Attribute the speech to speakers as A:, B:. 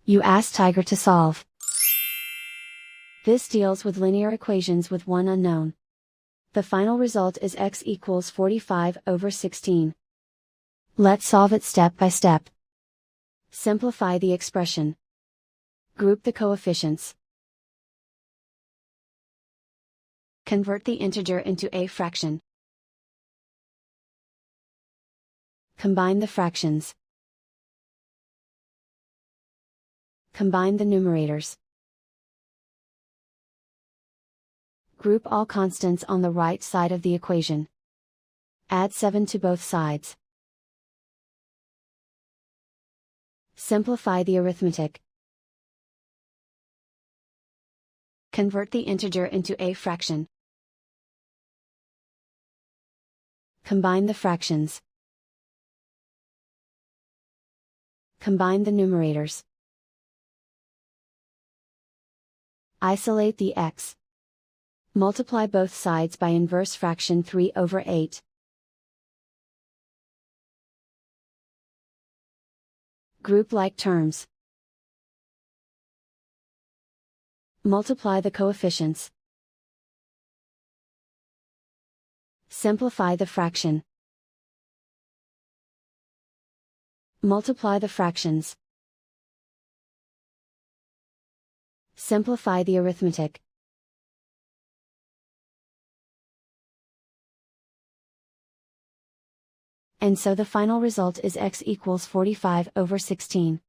A: You ask Tiger to solve. This deals with linear equations with one unknown. The final result is x equals 45/16. Let's solve it step by step. Simplify the expression. Group the coefficients. Convert the integer into a fraction. Combine the fractions. Combine the numerators. Group all constants on the right side of the equation. Add 7 to both sides. Simplify the arithmetic. Convert the integer into a fraction. Combine the fractions. Combine the numerators. Isolate the x. Multiply both sides by inverse fraction 3/8. Group like terms. Multiply the coefficients. Simplify the fraction. Multiply the fractions. Simplify the arithmetic. And so the final result is x equals 45/16.